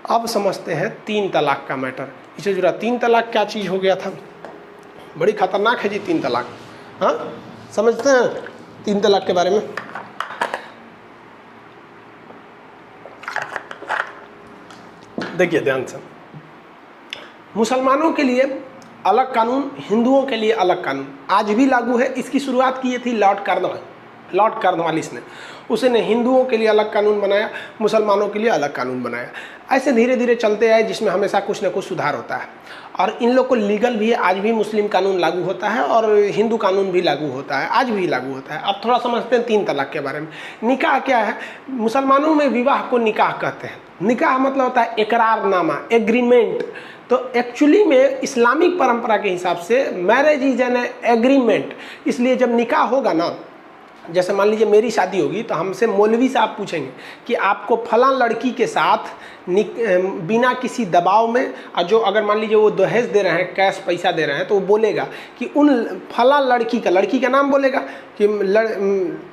अब समझते हैं 3 तलाक का मैटर। इससे जुड़ा 3 तलाक क्या चीज़ हो गया था, बड़ी खतरनाक है जी 3 तलाक। हाँ, समझते हैं 3 तलाक के बारे में। देखिए ध्यान से, मुसलमानों के लिए अलग कानून, हिंदुओं के लिए अलग कानून आज भी लागू है। इसकी शुरुआत की थी लॉर्ड कॉर्नवालिस ने। उसने हिंदुओं के लिए अलग कानून बनाया, मुसलमानों के लिए अलग कानून बनाया। ऐसे धीरे धीरे चलते आए, जिसमें हमेशा कुछ ना कुछ सुधार होता है। और इन लोग को लीगल भी है, आज भी मुस्लिम कानून लागू होता है और हिंदू कानून भी लागू होता है, आज भी लागू होता है। अब थोड़ा समझते हैं 3 तलाक के बारे में। निकाह क्या है? मुसलमानों में विवाह को निकाह कहते हैं। निकाह मतलब होता है इकरारनामा, एग्रीमेंट। तो एक्चुअली में इस्लामिक परंपरा के हिसाब से मैरिज इज एन एग्रीमेंट। इसलिए जब निकाह होगा ना, जैसे मान लीजिए मेरी शादी होगी तो हमसे मौलवी साहब पूछेंगे कि आपको फलां लड़की के साथ बिना किसी दबाव में, और जो अगर मान लीजिए वो दहेज दे रहे हैं, कैश पैसा दे रहे हैं, तो वो बोलेगा कि उन फलां लड़की का नाम बोलेगा कि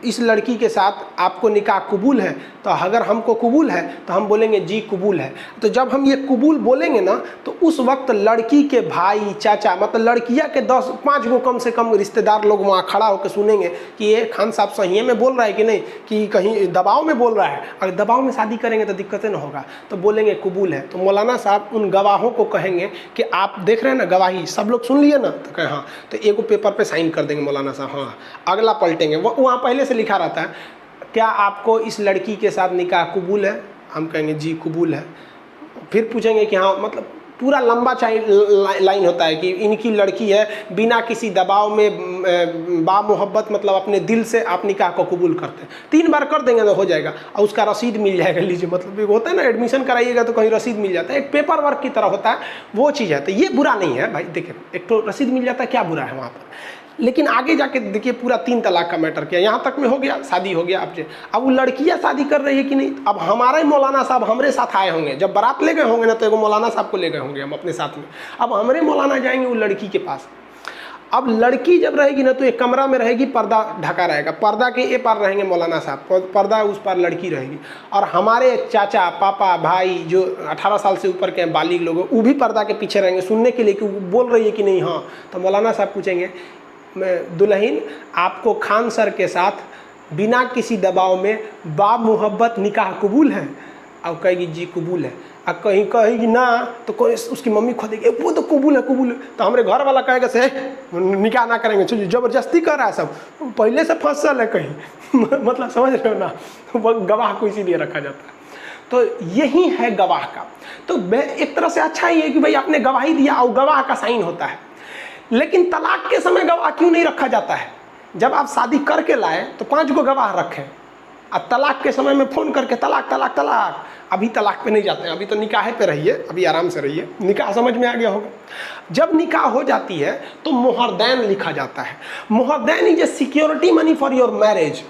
इस लड़की के साथ आपको निकाह कबूल है। तो अगर हमको कबूल है तो हम बोलेंगे जी कबूल है। तो जब हम ये कबूल बोलेंगे ना, तो उस वक्त लड़की के भाई, चाचा, मतलब लड़कियां के 10-5 गो कम से कम रिश्तेदार लोग वहाँ खड़ा होकर सुनेंगे कि ये खान साहब सही में बोल रहा है कि नहीं, कि कहीं दबाव में बोल रहा है। अगर दबाव में शादी करेंगे तो दिक्कतें ना होगा, तो बोलेंगे कबूल है। तो मौलाना साहब उन गवाहों को कहेंगे कि आप देख रहे हैं ना गवाही, सब लोग सुन लिए ना, तो कहें हाँ, तो एगो पेपर पे साइन कर देंगे मौलाना साहब। हाँ, अगला पलटेंगे, वहाँ पहले से लिखा रहता है, क्या आपको इस लड़की के साथ निकाह कबूल है? हम कहेंगे जी कबूल है। फिर पूछेंगे कि हाँ, मतलब पूरा लंबा लाइन होता है कि इनकी लड़की है, बिना किसी दबाव में बामोहब्बत, मतलब अपने दिल से आप निकाह को कबूल करते हैं। 3 बार कर देंगे तो हो जाएगा, और उसका रसीद मिल जाएगा। लीजिए, मतलब एक होता है ना, एडमिशन कराइएगा तो कहीं रसीद मिल जाता है, एक पेपर वर्क की तरह होता है, वो चीज़ है। तो ये बुरा नहीं है भाई, देखिए एक तो रसीद मिल जाता है, क्या बुरा है वहाँ पर। लेकिन आगे जाके देखिए पूरा 3 तलाक का मैटर किया, यहाँ तक में हो गया, शादी हो गया आपसे। अब वो लड़कियाँ शादी कर रही है कि नहीं, अब हमारे मौलाना साहब हमारे साथ आए होंगे, जब बारात ले गए होंगे ना, तो एगो मौलाना साहब को ले गए होंगे हम अपने साथ में। अब हमारे मौलाना जाएंगे वो लड़की के पास। अब लड़की जब रहेगी ना, तो एक कमरा में रहेगी, पर्दा ढका रहेगा, पर्दा के ए पार रहेंगे मौलाना साहब, पर्दा उस पार लड़की रहेगी। और हमारे चाचा, पापा, भाई जो 18 साल से ऊपर के बालिग लोग, वो भी पर्दा के पीछे रहेंगे सुनने के लिए कि वो बोल रही है कि नहीं। हाँ, तो मौलाना साहब पूछेंगे, दुल्हन आपको खान सर के साथ बिना किसी दबाव में बामोहब्बत निकाह कबूल है? अब कहेगी जी कबूल है। अब कहीं कहेगी ना, तो कोई उसकी मम्मी खोदेगी, वो तो कबूल है कबूल है। तो हमारे घर वाला कहेगा से निकाह ना करेंगे, जबरदस्ती कर रहा है, सब पहले से फसल है कहीं मतलब समझ रहे हो ना, गवाह को इसीलिए रखा जाता है। तो यही है गवाह का। तो एक तरह से अच्छा ही है कि भाई आपने गवाही दिया और गवाह का साइन होता है। लेकिन तलाक के समय गवाह क्यों नहीं रखा जाता है? जब आप शादी करके लाए तो 5 गो गवाह रखें, अब तलाक के समय में फ़ोन करके तलाक तलाक तलाक, अभी तलाक पे नहीं जाते हैं, अभी तो निकाह पे रहिए, अभी आराम से रहिए। निकाह समझ में आ गया होगा। जब निकाह हो जाती है तो मोहरदैन लिखा जाता है। मोहरदैन is a security money for your marriage.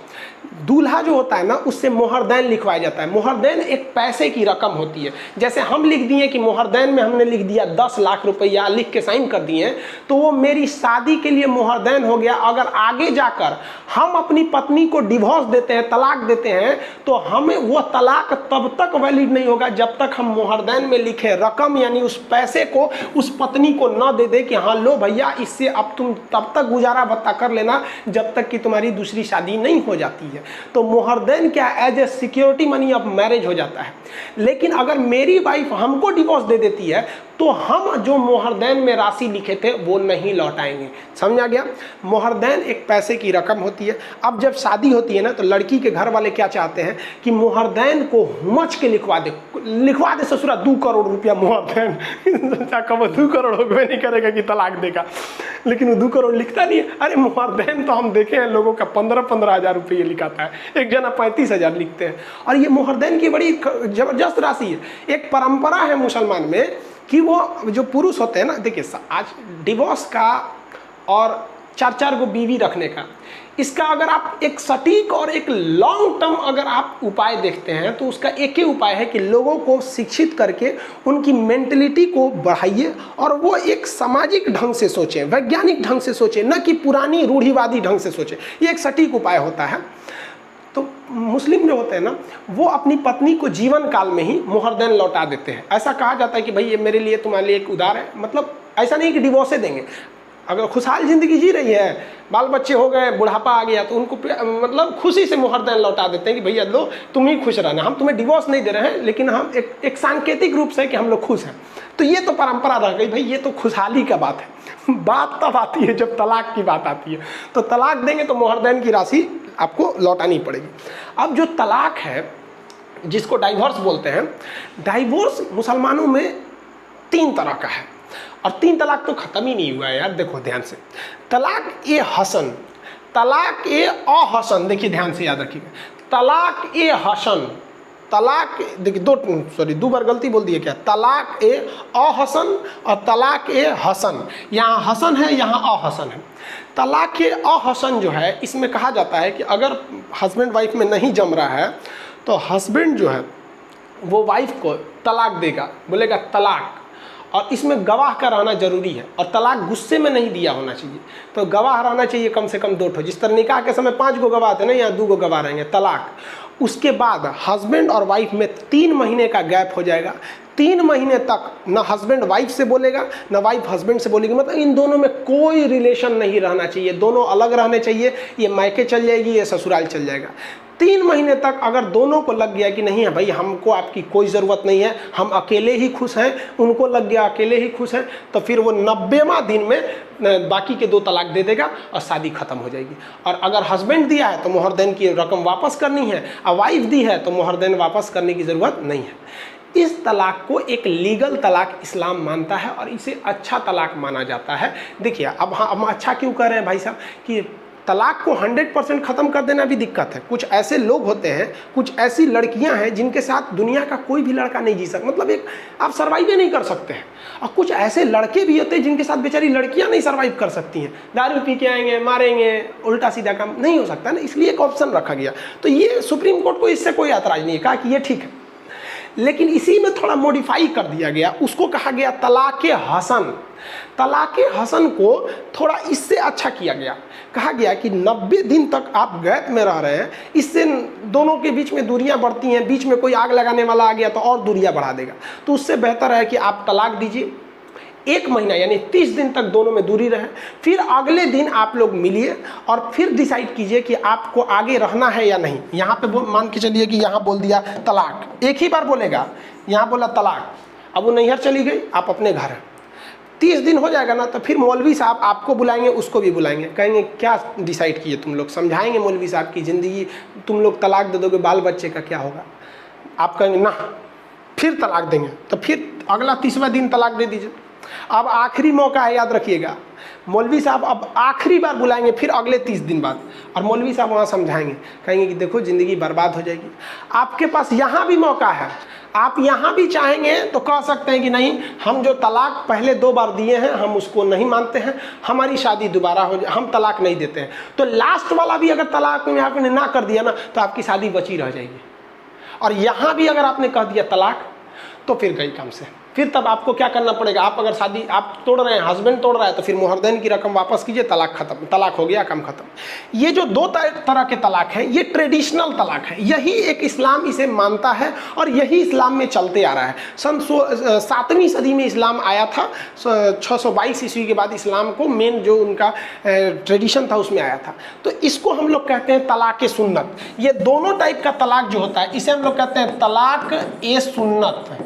दूल्हा जो होता है ना, उससे मोहरदैन लिखवाया जाता है। मोहरदैन एक पैसे की रकम होती है। जैसे हम लिख दिए कि मोहरदैन में हमने लिख दिया 10 लाख रुपया, लिख के साइन कर दिए, तो वो मेरी शादी के लिए मोहरदैन हो गया। अगर आगे जाकर हम अपनी पत्नी को डिवोर्स देते हैं, तलाक देते हैं, तो हमें वो तलाक तब तक वैलिड नहीं होगा जब तक हम मोहरदैन में लिखे रकम, यानी उस पैसे को उस पत्नी को न दे दे कि हाँ लो भैया, इससे अब तुम तब तक गुजारा भत्ता कर लेना जब तक कि तुम्हारी दूसरी शादी नहीं हो जाती है। तो मोहरदैन क्या, as a security money of marriage हो जाता है। लेकिन अगर मेरी वाइफ हमको डिवोर्स दे देती है तो हम जो मोहरदैन में राशि लिखे थे वो नहीं लौटाएंगे। समझ आ गया? मोहरदैन एक पैसे की रकम होती है। अब जब शादी होती है ना, तो लड़की के घर वाले क्या चाहते हैं कि मोहरदैन को हुमच के लिखवा दे ससुरा 2 करोड़ रुपया मोहरदैन। कब 2 करोड़ होगा नहीं करेगा कि तलाक देगा, लेकिन वो 2 करोड़ लिखता नहीं है। अरे मोहरदैन तो हम देखे हैं लोगों का 15-15 हज़ार रुपये लिखाता है, एक जना 35,000 लिखते हैं। और ये मोहरदैन की बड़ी जबरदस्त राशि है। एक परंपरा है मुसलमान में कि वो जो पुरुष होते हैं ना, देखिए आज डिवोर्स का और 4-4 गो बीवी रखने का, इसका अगर आप एक सटीक और एक लॉन्ग टर्म अगर आप उपाय देखते हैं तो उसका एक ही उपाय है कि लोगों को शिक्षित करके उनकी मेंटलिटी को बढ़ाइए और वो एक सामाजिक ढंग से सोचें, वैज्ञानिक ढंग से सोचें, न कि पुरानी रूढ़िवादी ढंग से सोचें। ये एक सटीक उपाय होता है। तो मुस्लिम जो होते हैं ना, वो अपनी पत्नी को जीवन काल में ही मुहरदैन लौटा देते हैं। ऐसा कहा जाता है कि भाई ये मेरे लिए तुम्हारे लिए एक उधार है, मतलब ऐसा नहीं कि डिवोर्स देंगे। अगर खुशहाल ज़िंदगी जी रही है, बाल बच्चे हो गए, बुढ़ापा आ गया, तो उनको मतलब खुशी से मुहरदैन लौटा देते हैं कि भैया लो तुम ही खुश रहना, हम तुम्हें डिवोर्स नहीं दे रहे हैं, लेकिन हम एक सांकेतिक रूप से कि हम लोग खुश हैं। तो ये तो परंपरा रह गई भाई, ये तो खुशहाली का बात है। बात तब आती है जब तलाक की बात आती है, तो तलाक देंगे तो मुहरदैन की राशि आपको लौटानी पड़ेगी। अब जो तलाक है, जिसको डाइवोर्स बोलते हैं, डाइवोर्स मुसलमानों में 3 तरह का है, और 3 तलाक तो ख़त्म ही नहीं हुआ है यार। देखो ध्यान से, तलाक ए हसन, तलाक ए अहसन, देखिए ध्यान से याद रखिएगा, तलाक ए हसन, तलाक देखिए 2 बार गलती बोल दिए क्या, तलाक ए अहसन और तलाक ए हसन। यहाँ हसन है, यहाँ अहसन है। तलाक ए अहसन जो है, इसमें कहा जाता है कि अगर हस्बैंड वाइफ में नहीं जम रहा है तो हस्बैंड जो है वो वाइफ को तलाक देगा, बोलेगा तलाक, और इसमें गवाह का रहना जरूरी है, और तलाक गुस्से में नहीं दिया होना चाहिए। तो गवाह रहना चाहिए कम से कम 2 ठो, जिस तरह निकाह के समय 5 गो गवाह थे ना, यहाँ 2 गो गवाह रहेंगे। तलाक, उसके बाद हस्बैंड और वाइफ में 3 महीने का गैप हो जाएगा। 3 महीने तक ना हस्बैंड वाइफ से बोलेगा, ना वाइफ हस्बैंड से बोलेगी, मतलब इन दोनों में कोई रिलेशन नहीं रहना चाहिए, दोनों अलग रहने चाहिए। ये मायके चल जाएगी, ये ससुराल चल जाएगा। 3 महीने तक अगर दोनों को लग गया कि नहीं है भाई, हमको आपकी कोई ज़रूरत नहीं है, हम अकेले ही खुश हैं, उनको लग गया अकेले ही खुश हैं, तो फिर वो 90वां दिन में बाकी के 2 तलाक दे देगा और शादी ख़त्म हो जाएगी। और अगर हस्बैंड दिया है तो मुहरदैन की रकम वापस करनी है, और वाइफ दी है तो मुहरदैन वापस करने की ज़रूरत नहीं है। इस तलाक को एक लीगल तलाक इस्लाम मानता है, और इसे अच्छा तलाक माना जाता है। देखिए अब हम अच्छा क्यों कह रहे हैं भाई साहब, कि तलाक को 100% ख़त्म कर देना भी दिक्कत है। कुछ ऐसे लोग होते हैं, कुछ ऐसी लड़कियां हैं जिनके साथ दुनिया का कोई भी लड़का नहीं जी सकता, मतलब एक आप सर्वाइव नहीं कर सकते हैं। और कुछ ऐसे लड़के भी होते हैं जिनके साथ बेचारी लड़कियां नहीं सर्वाइव कर सकती हैं, दारू पी के आएंगे, मारेंगे, उल्टा सीधा काम नहीं हो सकता ना, इसलिए एक ऑप्शन रखा गया। तो ये सुप्रीम कोर्ट को इससे कोई ऐतराज़ नहीं है, कहा कि ये ठीक है, लेकिन इसी में थोड़ा मॉडिफाई कर दिया गया, उसको कहा गया तलाक़े हसन। तलाक़े हसन को थोड़ा इससे अच्छा किया गया, कहा गया कि 90 दिन तक आप गैप में रह रहे हैं, इससे दोनों के बीच में दूरियां बढ़ती हैं, बीच में कोई आग लगाने वाला आ गया तो और दूरियां बढ़ा देगा। तो उससे बेहतर है कि आप तलाक दीजिए, 1 महीना यानी 30 दिन तक दोनों में दूरी रहे, फिर अगले दिन आप लोग मिलिए और फिर डिसाइड कीजिए कि आपको आगे रहना है या नहीं। यहाँ पे मान के चलिए कि यहाँ बोल दिया तलाक, एक ही बार बोलेगा, यहाँ बोला तलाक, अब वो नैहर चली गई, आप अपने घर हैं, 30 दिन हो जाएगा ना, तो फिर मौलवी साहब आपको बुलाएंगे, उसको भी बुलाएंगे, कहेंगे क्या डिसाइड किए तुम लोग, समझाएंगे मौलवी साहब की ज़िंदगी, तुम लोग तलाक दे दोगे, बाल बच्चे का क्या होगा। आप कहेंगे ना, फिर तलाक देंगे, तो फिर अगला 30वां दिन तलाक दे दीजिए। अब आखिरी मौका है, याद रखिएगा, मौलवी साहब अब आखिरी बार बुलाएंगे फिर अगले 30 दिन बाद, और मौलवी साहब वहाँ समझाएंगे, कहेंगे कि देखो ज़िंदगी बर्बाद हो जाएगी। आपके पास यहाँ भी मौका है, आप यहाँ भी चाहेंगे तो कह सकते हैं कि नहीं, हम जो तलाक पहले 2 बार दिए हैं हम उसको नहीं मानते हैं, हमारी शादी दोबारा हो जाए, हम तलाक नहीं देते हैं। तो लास्ट वाला भी अगर तलाक में आपने ना कर दिया ना, तो आपकी शादी बची रह जाएगी। और यहाँ भी अगर आपने कह दिया तलाक, तो फिर गई काम से। फिर तब आपको क्या करना पड़ेगा, आप अगर शादी आप तोड़ रहे हैं, हस्बैंड तोड़ रहा है, तो फिर मुहरदैन की रकम वापस कीजिए, तलाक खत्म, तलाक हो गया, काम खत्म। ये जो 2 तरह के तलाक हैं, ये ट्रेडिशनल तलाक है, यही एक इस्लाम इसे मानता है और यही इस्लाम में चलते आ रहा है। सन 7वीं सदी में इस्लाम आया था, 622 ईस्वी के बाद इस्लाम को मेन जो उनका ट्रेडिशन था उसमें आया था। तो इसको हम लोग कहते हैं तलाक सुन्नत। ये दोनों टाइप का तलाक जो होता है, इसे हम लोग कहते हैं तलाक ए सुन्नत।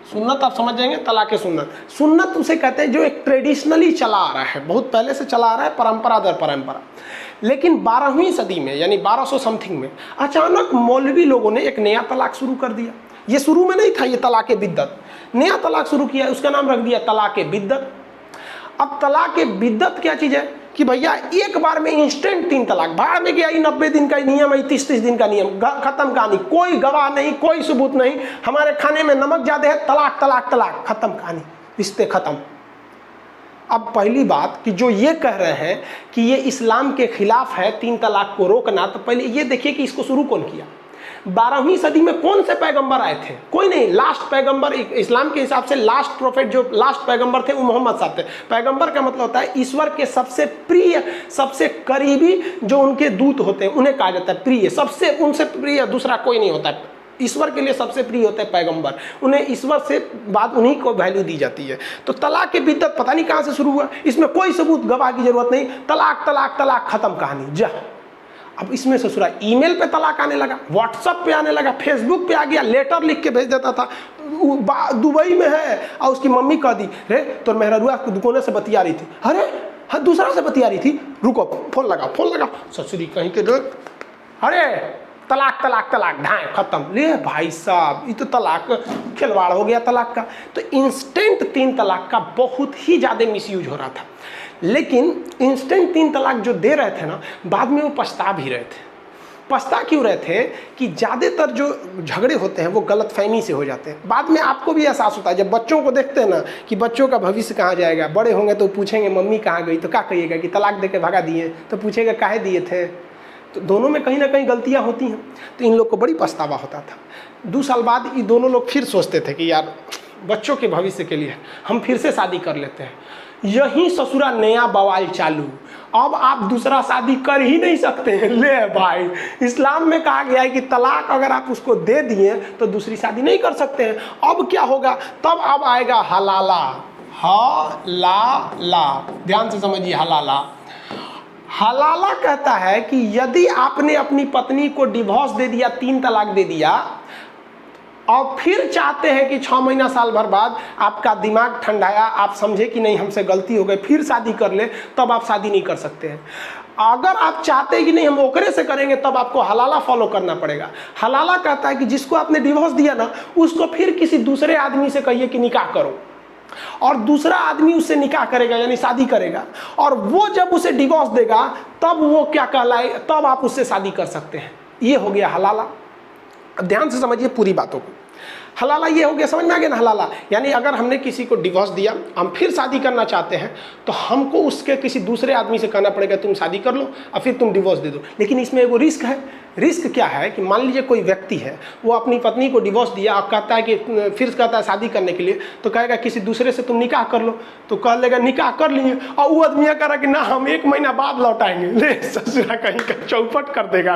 सुन्नत आप समझ जाएंगे, तलाक़े सुन्नत। सुन्नत उसे कहते हैं जो एक ट्रेडिशनली चला आ रहा है, बहुत पहले से चला आ रहा है, परंपरा दर परंपरा। लेकिन 12वीं सदी में यानी 1200 समथिंग में अचानक मौलवी लोगों ने एक नया तलाक शुरू कर दिया। ये शुरू में नहीं था, ये तलाक़े बिद्दत, नया तलाक शुरू किया, उसका नाम रख दिया तलाक़े बिद्दत। अब तलाक़े बिद्दत क्या चीज़ है कि भैया एक बार में इंस्टेंट 3 तलाक, भाड़ में गया, 90 दिन का नियम है, 30 दिन का नियम, खत्म कहानी, कोई गवाह नहीं, कोई सबूत नहीं, हमारे खाने में नमक ज़्यादा है, तलाक तलाक तलाक, खत्म कहानी, रिश्ते खत्म। अब पहली बात कि जो ये कह रहे हैं कि ये इस्लाम के खिलाफ है 3 तलाक को रोकना, तो पहले ये देखिए कि इसको शुरू कौन किया। 12वीं सदी में कौन से पैगंबर आए थे? कोई नहीं। लास्ट पैगंबर इस्लाम के हिसाब से लास्ट प्रोफेट, जो लास्ट पैगंबर थे वो मोहम्मद साहब थे। पैगंबर का मतलब होता है ईश्वर के सबसे प्रिय, सबसे करीबी जो उनके दूत होते हैं उन्हें कहा जाता है प्रिय। सबसे उनसे प्रिय दूसरा कोई नहीं होता है। ईश्वर के लिए सबसे प्रिय होते हैं पैगंबर, उन्हें ईश्वर से बाद उन्हीं को वैल्यू दी जाती है। तो तलाक की बिद्दत पता नहीं कहाँ से शुरू हुआ, इसमें कोई सबूत गवाह की जरूरत नहीं। तलाक तलाक तलाक, खत्म कहानी जा। अब इसमें ससुरा ईमेल पे तलाक आने लगा, व्हाट्सएप पे आने लगा, फेसबुक पे आ गया, लेटर लिख के भेज देता था। दुबई में है और उसकी मम्मी कह दी, रे तो मेहरुआ दुकान से बतिया रही थी, अरे हाँ दूसरा से बतिया रही थी, रुको फोन लगा ससुरी कहीं के, अरे तलाक तलाक तलाक, ढाए खत्म। ले भाई साहब, ये तो तलाक खिलवाड़ हो गया तलाक का। तो इंस्टेंट 3 तलाक का बहुत ही ज़्यादा मिसयूज हो रहा था। लेकिन इंस्टेंट 3 तलाक जो दे रहे थे ना, बाद में वो पछता भी रहे थे। पछता क्यों रहे थे कि ज़्यादातर जो झगड़े होते हैं वो गलतफहमी से हो जाते हैं। बाद में आपको भी एहसास होता है जब बच्चों को देखते हैं ना कि बच्चों का भविष्य कहाँ जाएगा, बड़े होंगे तो पूछेंगे मम्मी कहाँ गई, तो क्या कहिएगा कि तलाक दे के भगा दिए, तो पूछेगा काहे दिए थे। तो दोनों में कहीं ना कहीं गलतियां होती हैं। तो इन लोग को बड़ी पछतावा होता था। 2 साल बाद ये दोनों लोग फिर सोचते थे कि यार बच्चों के भविष्य के लिए हम फिर से शादी कर लेते हैं। यही ससुरा नया बवाल चालू, अब आप दूसरा शादी कर ही नहीं सकते हैं। ले भाई, इस्लाम में कहा गया है कि तलाक अगर आप उसको दे दिए तो दूसरी शादी नहीं कर सकते हैं। अब क्या होगा, तब अब आएगा हलाला। हलाला, ध्यान से समझिए। हलाला हलाला कहता है कि यदि आपने अपनी पत्नी को डिवोर्स दे दिया, 3 तलाक दे दिया, और फिर चाहते हैं कि 6 महीना साल भर बाद आपका दिमाग ठंडाया, आप समझे कि नहीं हमसे गलती हो गई, फिर शादी कर ले, तब आप शादी नहीं कर सकते हैं। अगर आप चाहते हैं कि नहीं हम ओकरे से करेंगे, तब आपको हलाला फॉलो करना पड़ेगा। हलाला कहता है कि जिसको आपने डिवोर्स दिया ना, उसको फिर किसी दूसरे आदमी से कहिए कि निकाह करो, और दूसरा आदमी उससे निकाह करेगा यानी शादी करेगा, और वो जब उसे डिवोर्स देगा तब वो क्या कहलाए, तब आप उससे शादी कर सकते हैं। ये हो गया हलाला। अब ध्यान से समझिए पूरी बातों को। हलाला ये हो गया, समझ में आ गया ना। हलाला यानी अगर हमने किसी को डिवोर्स दिया, हम फिर शादी करना चाहते हैं, तो हमको उसके किसी दूसरे आदमी से कहना पड़ेगा तुम शादी कर लो और फिर तुम डिवोर्स दे दो। लेकिन इसमें वो रिस्क है। रिस्क क्या है कि मान लीजिए कोई व्यक्ति है, वो अपनी पत्नी को डिवोर्स दिया और कहता है कि फिर कहता है शादी करने के लिए, तो कहेगा किसी दूसरे से तुम निकाह कर लो, तो कह लेगा निकाह कर लिए, और वो आदमी कह रहा कि ना हम 1 महीना बाद लौटाएंगे। ले ससुरा कहीं का चौपट कर देगा।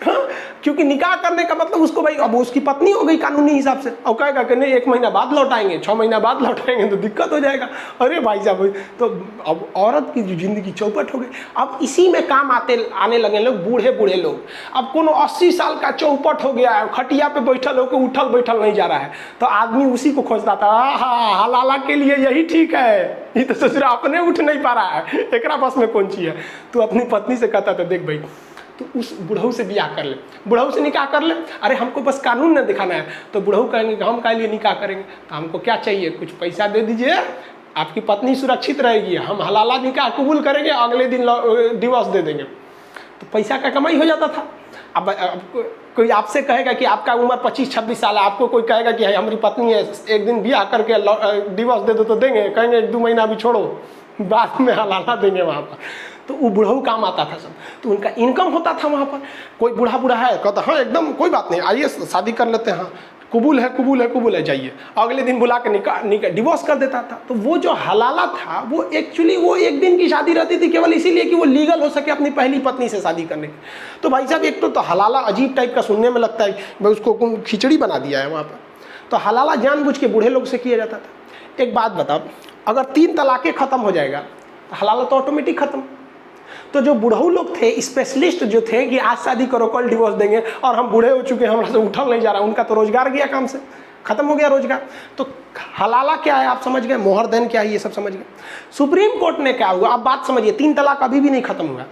हाँ, क्योंकि निकाह करने का मतलब उसको भाई अब उसकी पत्नी हो गई कानूनी हिसाब से, और कहेगा कि नहीं 1 महीना बाद लौटाएंगे, 6 महीना बाद लौटाएंगे, तो दिक्कत हो जाएगा। अरे भाई साहब, तो अब औरत की जिंदगी चौपट हो गई। अब इसी में काम आने लगे लोग, बूढ़े बूढ़े लोग। अब कोनो 80 साल का चौपट हो गया है, खटिया पे बैठल होकर उठल बैठल नहीं जा रहा है, तो आदमी उसी को खोजता था। हाँ, हलाला के लिए यही ठीक है, ये तो ससुरा अपने उठ नहीं पा रहा है, एकरा बस में कौन चीज है। तो अपनी पत्नी से कहता था देख भाई तो उस बुढ़ऊ से ब्याह कर ले, बुढ़ऊ से निकाह कर ले। अरे हमको बस कानून न दिखाना है। तो बुढ़ऊ कहेंगे हम काहे लिए निकाह करेंगे, तो हमको क्या चाहिए, कुछ पैसा दे दीजिए, आपकी पत्नी सुरक्षित रहेगी, हम हलाला निकाह कबूल करेंगे, अगले दिन डिवोर्स दे देंगे। तो पैसा का कमाई हो जाता था। अब कोई आपसे कहेगा कि आपका उम्र 25-26 साल है, आपको कोई कहेगा कि हमारी पत्नी है, एक दिन ब्याह करके डिवोर्स दे दो, तो देंगे, कहेंगे 1-2 महीना अभी छोड़ो, बाद में हलाला देंगे वहाँ पर। तो वो बुढ़ऊ काम आता था सब, तो उनका इनकम होता था वहाँ पर। कोई बूढ़ा है कहता हाँ एकदम कोई बात नहीं, आइए शादी कर लेते हैं, हाँ कबूल है जाइए, अगले दिन बुला के निकाह डिवोर्स कर देता था। तो वो जो हलाला था वो एक्चुअली वो 1 दिन की शादी रहती थी, केवल इसीलिए कि वो लीगल हो सके अपनी पहली पत्नी से शादी करने की। तो भाई साहब एक तो हलाला अजीब टाइप का सुनने में लगता है, भाई उसको खिचड़ी बना दिया है वहाँ पर। तो हलाला जानबूझ के बूढ़े लोग से किया जाता था। एक बात बताओ, अगर 3 तलाक़ें ख़त्म हो जाएगा तो हलाला तो ऑटोमेटिक ख़त्म। तो जो बूढ़ऊ लोग थे, स्पेशलिस्ट जो थे कि आज शादी करो कल डिवोर्स देंगे, और हम बूढ़े हो चुके हैं, हमारे से उठल नहीं जा रहा, उनका तो रोजगार गया, काम से खत्म हो गया रोजगार। तो हलाला क्या है आप समझ गए, मोहर देन क्या है ये सब समझ गए। सुप्रीम कोर्ट ने क्या हुआ, अब बात समझिए, 3 तलाक अभी भी नहीं खत्म हुआ।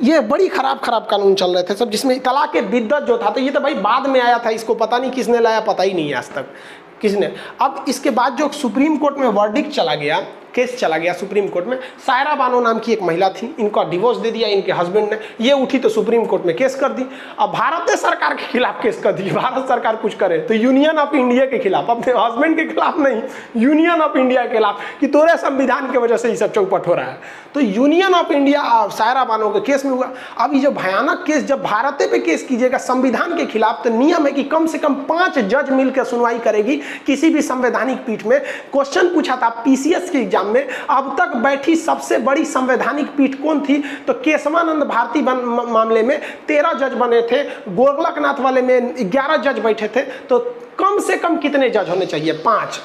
ये बड़ी खराब कानून चल रहे थे सब, जिसमें तलाक के बिद्दत जो था, तो ये तो भाई बाद में आया था, इसको पता नहीं किसने लाया, पता ही नहीं है आज तक किसने। अब इसके बाद जो सुप्रीम कोर्ट में वर्डिक्ट चला गया केस चला गया सुप्रीम कोर्ट में। सायरा बानो नाम की एक महिला थी, इनका डिवोर्स दे दिया इनके हस्बैंड ने, ये उठी तो सुप्रीम कोर्ट में केस कर दी। अब भारत सरकार के खिलाफ केस कर दी, भारत सरकार कुछ करे तो यूनियन ऑफ इंडिया के खिलाफ, अपने हस्बैंड के खिलाफ नहीं, यूनियन ऑफ इंडिया के खिलाफ, कि तोरे संविधान की वजह से ये सब चौपट हो रहा है। तो union of India Saira Bano के केस में हुआ। अब ये जो भयानक केस, जब भारत पे केस कीजिएगा संविधान के खिलाफ, तो नियम है कि कम से कम 5 जज मिलकर सुनवाई करेगी किसी भी संवैधानिक पीठ में। क्वेश्चन पूछा था पीसीएस के एग्जाम में, अब तक बैठी सबसे बड़ी संवैधानिक पीठ कौन थी, तो केशवानंद भारती मामले में 13 जज बने थे, गोरखनाथ वाले में 11 जज बैठे थे। तो कम से कम कितने जज होने चाहिए? 5।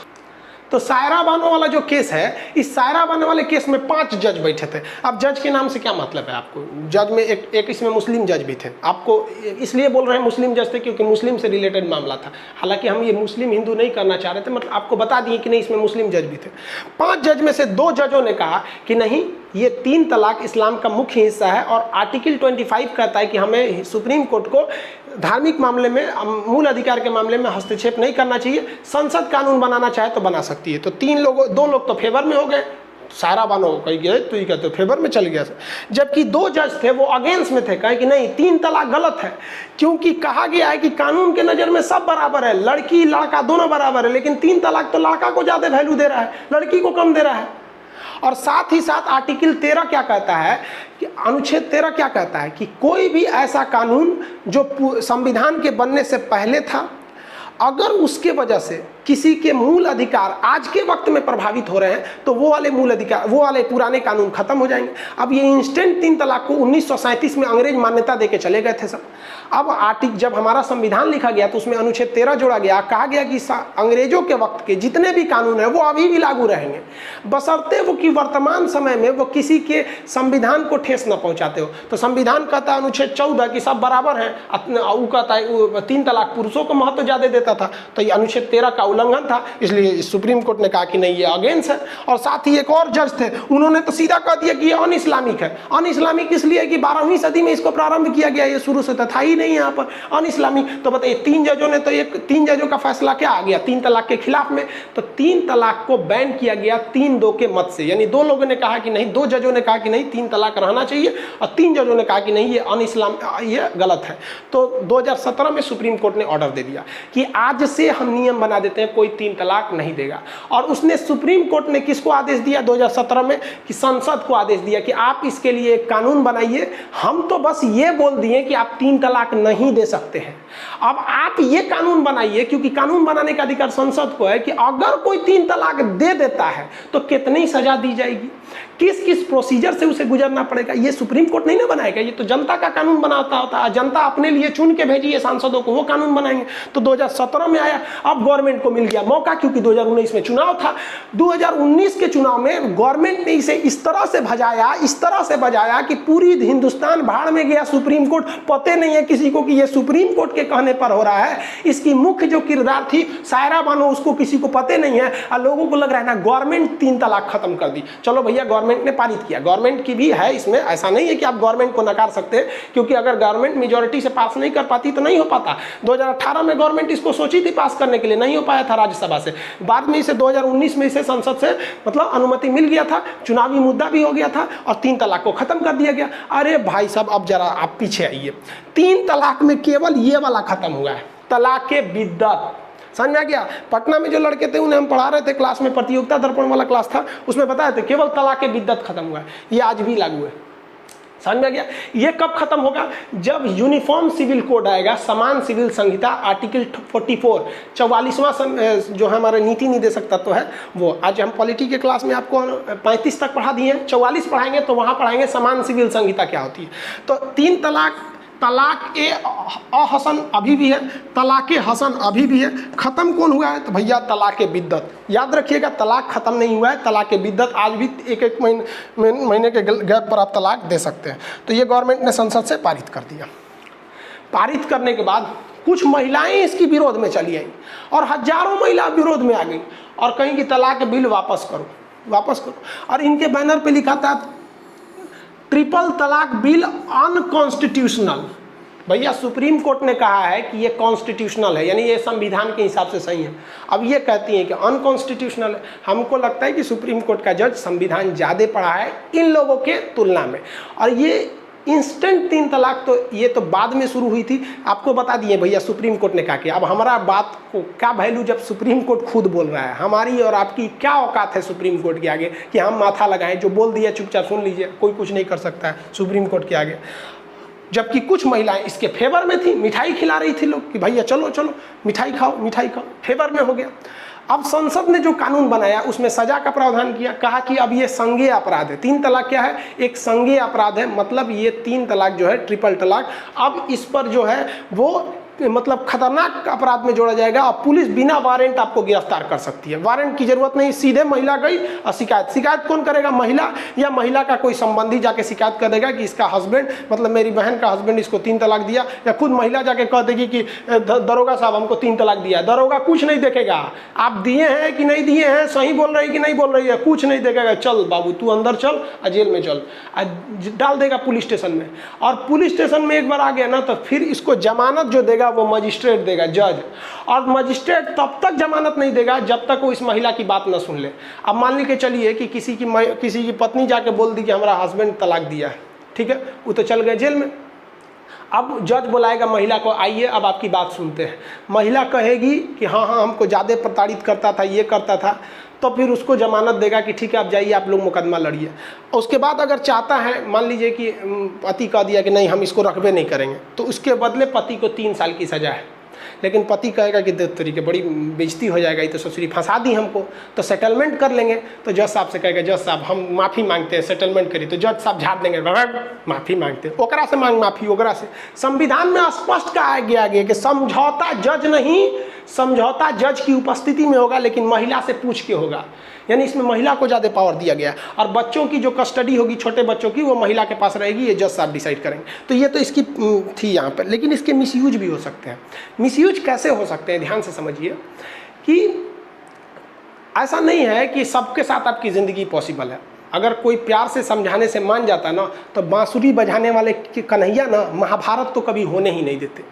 तो सायरा बानो वाला जो केस है, इस सायरा बानो वाले केस में 5 जज बैठे थे। अब जज के नाम से क्या मतलब है आपको? जज में एक इसमें मुस्लिम जज भी थे। आपको इसलिए बोल रहे हैं मुस्लिम जज थे क्योंकि मुस्लिम से रिलेटेड मामला था। हालांकि हम ये मुस्लिम हिंदू नहीं करना चाह रहे थे, मतलब आपको बता दिए कि नहीं इसमें मुस्लिम जज भी थे। 5 जज में से 2 जजों ने कहा कि नहीं, ये 3 तलाक इस्लाम का मुख्य हिस्सा है और आर्टिकल 25 कहता है कि हमें सुप्रीम कोर्ट को धार्मिक मामले में, मूल अधिकार के मामले में हस्तक्षेप नहीं करना चाहिए। संसद कानून बनाना चाहे तो बना सकती है। तो 2 लोग तो फेवर में हो गए, सायरा बानो कही गए तो ये कहते फेवर में चल गया। जबकि 2 जज थे वो अगेंस्ट में थे, कहे कि नहीं 3 तलाक गलत है, क्योंकि कहा गया है कि कानून के नज़र में सब बराबर है, लड़की लड़का दोनों बराबर है, लेकिन 3 तलाक तो लड़का को ज़्यादा वैल्यू दे रहा है, लड़की को कम दे रहा है। और साथ ही साथ आर्टिकल 13 क्या कहता है कि अनुच्छेद 13 क्या कहता है कि कोई भी ऐसा कानून जो संविधान के बनने से पहले था, अगर उसके वजह से किसी के मूल अधिकार आज के वक्त में प्रभावित हो रहे हैं तो वो वाले मूल अधिकार, वो वाले पुराने कानून खत्म हो जाएंगे। अब ये इंस्टेंट 3 तलाक को 1937 में अंग्रेज मान्यता देके चले गए थे सब। अब जब हमारा संविधान लिखा गया तो उसमें अनुच्छेद 13 जोड़ा गया, कहा गया कि अंग्रेजों के वक्त के जितने भी कानून हैं वो अभी भी लागू रहेंगे, बशर्ते वो कि वर्तमान समय में वो किसी के संविधान को ठेस न पहुंचाते हो। तो संविधान कहता है अनुच्छेद 14 कि सब बराबर हैं, वो कहता है 3 तलाक पुरुषों को महत्व ज़्यादा देता था, तो ये अनुच्छेद 13 का उल्लंघन था, इसलिए सुप्रीम कोर्ट ने कहा कि नहीं ये अगेंस्ट है। और साथ ही एक और जज थे, उन्होंने तो सीधा कह दिया कि ये अन इस्लामिक है। अन इस्लामिक इसलिए कि 12वीं सदी में इसको प्रारंभ किया गया, ये शुरू से था ही नहीं यहाँ पर अन इस्लामिक। तो बताइए 3 जजों ने तो 3 जजों का फैसला क्या आ गया 3 तलाक के खिलाफ में, तो 3 तलाक को बैन किया गया 3-2 के मत से। यानी 2 लोगों ने कहा कि नहीं, 2 जजों ने कहा कि नहीं 3 तलाक रहना चाहिए और 3 जजों ने कहा कि नहीं ये अन इस्लाम, ये गलत है। तो 2017 में सुप्रीम कोर्ट ने ऑर्डर दे दिया कि आज से हम नियम बना देते हैं कोई 3 तलाक नहीं देगा। और उसने सुप्रीम कोर्ट ने किसको आदेश दिया 2017 में कि संसद को आदेश दिया कि आप इसके लिए एक कानून बनाइए। हम तो बस ये बोल दिए कि आप 3 तलाक नहीं दे सकते हैं, अब आप ये कानून बनाइए, क्योंकि कानून बनाने का अधिकार संसद को है कि अगर कोई 3 तलाक दे देता है तो कितनी सजा दी जाएगी, किस किस प्रोसीजर से उसे गुजरना पड़ेगा। ये सुप्रीम कोर्ट नहीं ना बनाएगा, ये तो जनता का कानून बनाता होता है। जनता अपने लिए चुन के भेजी है सांसदों को, वो कानून बनाएंगे। तो 2017 में आया, अब गवर्नमेंट को मिल गया मौका, क्योंकि 2019 में चुनाव था। 2019 के चुनाव में गवर्नमेंट ने इसे इस तरह से भजाया कि पूरी हिंदुस्तान भाड़ में गया। सुप्रीम कोर्ट पते नहीं है किसी को कि ये सुप्रीम कोर्ट के कहने पर हो रहा है। इसकी मुख्य जो किरदार थी सायरा बानो, उसको किसी को पते नहीं है और लोगों को लग रहा है ना गवर्नमेंट 3 तलाक खत्म कर दी। चलो भैया गवर्नमेंट ने पारित किया, गवर्नमेंट की भी है इसमें, ऐसा नहीं है कि आप गवर्नमेंट को नकार सकते हैं, क्योंकि अगर गवर्नमेंट मेजॉरिटी से पास नहीं कर पाती तो नहीं हो पाता। 2018 में गवर्नमेंट इसको सोची थी पास करने के लिए, नहीं हो पाया था राज्यसभा से। बाद में इसे 2019 में इसे संसद से मतलब अनुमति मिल गया था, चुनावी मुद्दा भी हो गया था और 3 तलाक को खत्म कर दिया गया। अरे भाई साहब अब जरा आप पीछे आइए, 3 तलाक में केवल ये वाला खत्म हुआ है, तलाक बिद्दत। समझ में आ गया? पटना में जो लड़के थे उन्हें हम पढ़ा रहे थे क्लास में, प्रतियोगिता दर्पण वाला क्लास था, उसमें बताए थे केवल तलाक बिद्दत खत्म हुआ है। ये आज भी लागू है। समझ में आ गया? ये कब खत्म होगा? जब यूनिफॉर्म सिविल कोड आएगा, समान सिविल संहिता, आर्टिकल 44 44वां जो है हमारा नीति निर्देशक तत्व है वो। आज हम पॉलिटी के क्लास में आपको 35 तक पढ़ा दिए हैं, 44 पढ़ाएंगे तो वहाँ पढ़ाएंगे समान सिविल संहिता क्या होती है। तो 3 तलाक, तलाक ए अहसन अभी भी है, तलाक हसन अभी भी है। खत्म कौन हुआ है? तो भैया तलाक बिद्दत। याद रखिएगा तलाक खत्म नहीं हुआ है, तलाक बिद्दत आज भी एक महीने के गैप पर आप तलाक दे सकते हैं। तो ये गवर्नमेंट ने संसद से पारित कर दिया। पारित करने के बाद कुछ महिलाएं इसकी विरोध में चली आई और हजारों महिला विरोध में आ गई और कहीं कि तलाक बिल वापस करो। और इनके बैनर पे लिखा था ट्रिपल तलाक बिल अनकॉन्स्टिट्यूशनल। भैया सुप्रीम कोर्ट ने कहा है कि ये कॉन्स्टिट्यूशनल है, यानी ये संविधान के हिसाब से सही है। अब ये कहती हैं कि अनकॉन्स्टिट्यूशनल है। हमको लगता है कि सुप्रीम कोर्ट का जज संविधान ज़्यादा पढ़ा है इन लोगों के तुलना में। और ये इंस्टेंट 3 तलाक तो ये तो बाद में शुरू हुई थी, आपको बता दिए भैया सुप्रीम कोर्ट ने कहा कि अब हमारा बात को क्या वैल्यू जब सुप्रीम कोर्ट खुद बोल रहा है। हमारी और आपकी क्या औकात है सुप्रीम कोर्ट के आगे कि हम माथा लगाएं, जो बोल दिया चुपचाप सुन लीजिए, कोई कुछ नहीं कर सकता है सुप्रीम कोर्ट के आगे। जबकि कुछ महिलाएं इसके फेवर में थी, मिठाई खिला रही थी लोग कि भैया चलो चलो मिठाई खाओ मिठाई खाओ, फेवर में हो गया। अब संसद ने जो कानून बनाया उसमें सजा का प्रावधान किया, कहा कि अब ये संज्ञेय अपराध है। 3 तलाक क्या है? एक संज्ञेय अपराध है, मतलब ये 3 तलाक जो है ट्रिपल तलाक, अब इस पर जो है वो मतलब खतरनाक अपराध में जोड़ा जाएगा। और पुलिस बिना वारंट आपको गिरफ्तार कर सकती है, वारंट की जरूरत नहीं, सीधे महिला गई और शिकायत कौन करेगा? महिला, या महिला का कोई संबंधी जाके शिकायत कर देगा कि इसका हस्बैंड, मतलब मेरी बहन का हस्बैंड इसको 3 तलाक दिया, या खुद महिला जाके कह देगी कि दरोगा साहब हमको 3 तलाक दिया। दरोगा कुछ नहीं देखेगा, आप दिए हैं कि नहीं दिए हैं, सही बोल रही कि नहीं बोल रही है, कुछ नहीं देखेगा। चल बाबू तू अंदर चल, जेल में चल, डाल देगा पुलिस स्टेशन में। और पुलिस स्टेशन में एक बार आ गया ना तो फिर इसको जमानत जो देगा वो मजिस्ट्रेट देगा, जज। और मजिस्ट्रेट तब तक जमानत नहीं देगा जब तक वो इस महिला की बात न सुन ले। अब मान के चलिए कि किसी की पत्नी जाके बोल दी कि हमारा हस्बैंड तलाक दिया है, ठीक है, वो तो चल गए जेल में। अब जज बुलाएगा महिला को, आइए अब आपकी बात सुनते हैं। महिला कहेगी कि हाँ हमको ज़्यादा प्रताड़ित करता था, ये करता था, तो फिर उसको जमानत देगा कि ठीक है आप जाइए, आप लोग मुकदमा लड़िए। उसके बाद अगर चाहता है, मान लीजिए कि पति कह दिया कि नहीं हम इसको रखबे नहीं करेंगे, तो उसके बदले पति को 3 साल की सज़ा है। लेकिन पति कहेगा कि देख तरीके बड़ी बेइज्जती हो जाएगा, ये तो ससुरी फंसा दी हमको, तो सेटलमेंट कर लेंगे। तो जज साहब से कहेगा जज साहब हम माफ़ी मांगते हैं, सेटलमेंट करिए। तो जज साहब झाड़ देंगे, माफ़ी मांगते हैं, ओकरा से मांग माफ़ी, ओकरा से। संविधान में स्पष्ट कहा गया कि समझौता जज नहीं, समझौता जज की उपस्थिति में होगा लेकिन महिला से पूछ के होगा, यानी इसमें महिला को ज़्यादा पावर दिया गया। और बच्चों की जो कस्टडी होगी, छोटे बच्चों की, वो महिला के पास रहेगी, ये जज साहब डिसाइड करेंगे। तो ये तो इसकी थी यहाँ पर, लेकिन इसके मिसयूज भी हो सकते हैं। मिसयूज कैसे हो सकते हैं, ध्यान से समझिए कि ऐसा नहीं है कि सबके साथ आपकी ज़िंदगी पॉसिबल है। अगर कोई प्यार से समझाने से मान जाता ना, तो बांसुरी बजाने वाले कन्हैया ना महाभारत तो कभी होने ही नहीं देते।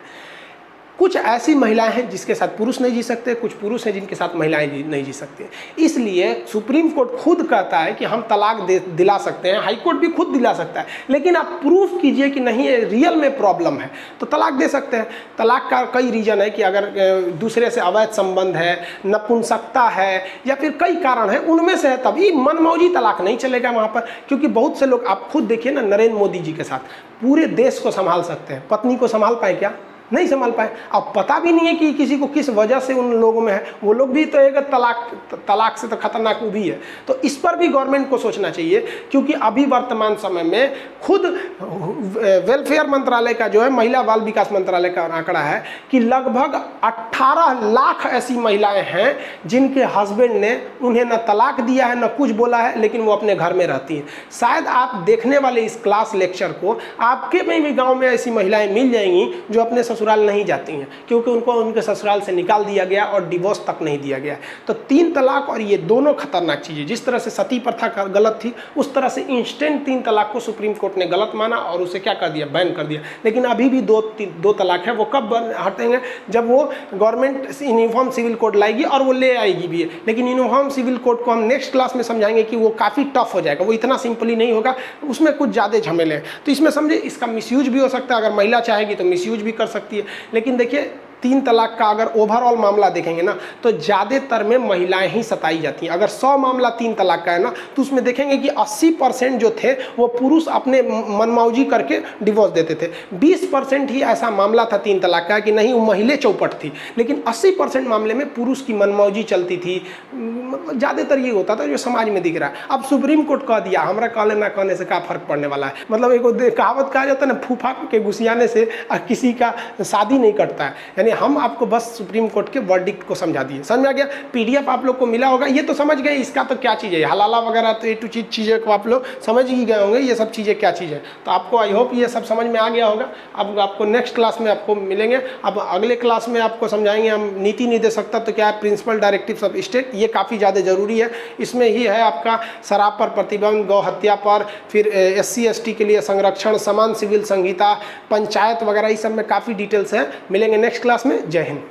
कुछ ऐसी महिलाएं हैं जिसके साथ पुरुष नहीं जी सकते, कुछ पुरुष हैं जिनके साथ महिलाएं नहीं जी सकते। इसलिए सुप्रीम कोर्ट खुद कहता है कि हम तलाक दिला सकते हैं, हाई कोर्ट भी खुद दिला सकता है, लेकिन आप प्रूफ कीजिए कि नहीं ये रियल में प्रॉब्लम है तो तलाक दे सकते हैं। तलाक का कई रीज़न है कि अगर दूसरे से अवैध संबंध है, नपुंसकता है, या फिर कई कारण है, उनमें से है, तभी मनमौजी तलाक नहीं चलेगा वहाँ पर। क्योंकि बहुत से लोग, आप खुद देखिए ना, नरेंद्र मोदी जी के साथ पूरे देश को संभाल सकते हैं, पत्नी को संभाल पाए क्या? नहीं संभाल पाए। अब पता भी नहीं है कि किसी को किस वजह से उन लोगों में है, वो लोग भी तो एक तलाक से तो खतरनाक वो भी है। तो इस पर भी गवर्नमेंट को सोचना चाहिए, क्योंकि अभी वर्तमान समय में खुद वेलफेयर मंत्रालय का जो है, महिला बाल विकास मंत्रालय का आंकड़ा है कि लगभग 18 लाख ऐसी महिलाएं हैं जिनके हस्बैंड ने उन्हें न तलाक दिया है, न कुछ बोला है, लेकिन वो अपने घर में रहती हैं। शायद आप देखने वाले इस क्लास लेक्चर को आपके में भी गाँव में ऐसी महिलाएँ मिल जाएंगी जो अपने ससुराल नहीं जाती हैं, क्योंकि उनको उनके ससुराल से निकाल दिया गया और डिवोर्स तक नहीं दिया गया। तो 3 तलाक और ये दोनों खतरनाक चीज़ें, जिस तरह से सती प्रथा गलत थी, उस तरह से इंस्टेंट 3 तलाक को सुप्रीम कोर्ट ने गलत माना और उसे क्या कर दिया, बैन कर दिया। लेकिन अभी भी दो तलाक है, वो कब हटेंगे? जब वो गवर्नमेंट यूनिफॉर्म सिविल कोड लाएगी, और वो ले आएगी भी। लेकिन यूनिफॉर्म सिविल कोड को हम नेक्स्ट क्लास में समझाएंगे कि वो काफ़ी टफ हो जाएगा, वो इतना सिंपली नहीं होगा, उसमें कुछ ज़्यादा झमेले हैं। तो इसमें समझे, इसका मिसयूज भी हो सकता है, अगर महिला चाहेगी तो मिसयूज भी कर सकती है। लेकिन देखिए 3 तलाक का अगर ओवरऑल मामला देखेंगे ना, तो ज़्यादातर में महिलाएं ही सताई जाती हैं। अगर 100 मामला 3 तलाक का है ना, तो उसमें देखेंगे कि 80% जो थे वो पुरुष अपने मनमौजी करके डिवोर्स देते थे। 20% ही ऐसा मामला था 3 तलाक का कि नहीं, वो महिला चौपट थी। लेकिन 80% मामले में पुरुष की मनमौजी चलती थी। मतलब ज़्यादातर ये होता था जो समाज में दिख रहा है। अब सुप्रीम कोर्ट कह दिया, हमारा कहने ना कहने से क्या फ़र्क पड़ने वाला है। मतलब एक कहावत कहा जाता है ना, फूफा के घुसियाने से किसी का शादी नहीं कटता है। यानी में हम आपको बस सुप्रीम कोर्ट के वर्डिक्ट को समझा दिए। समझ में आ गया? PDF आप लोग को मिला होगा, ये तो समझ गए इसका तो क्या चीज़ है, हलाला वगैरह तो A to Z चीज़ें को आप लोग समझ ही गए होंगे, ये सब चीज़ें क्या चीज़ है। तो आपको आई होप ये सब समझ में आ गया होगा। अब आपको नेक्स्ट क्लास में आपको मिलेंगे। अब अगले क्लास में आपको समझाएंगे हम नीति निर्देशकता तो क्या है, प्रिंसिपल डायरेक्टिव्स ऑफ स्टेट, ये काफ़ी ज़्यादा ज़रूरी है। इसमें ही है आपका शराब पर प्रतिबंध, गौ हत्या पर, फिर SC ST के लिए संरक्षण, समान सिविल संहिता, पंचायत वगैरह, इस सब में काफ़ी डिटेल्स है। मिलेंगे नेक्स्ट क्लास में। जय हिंद।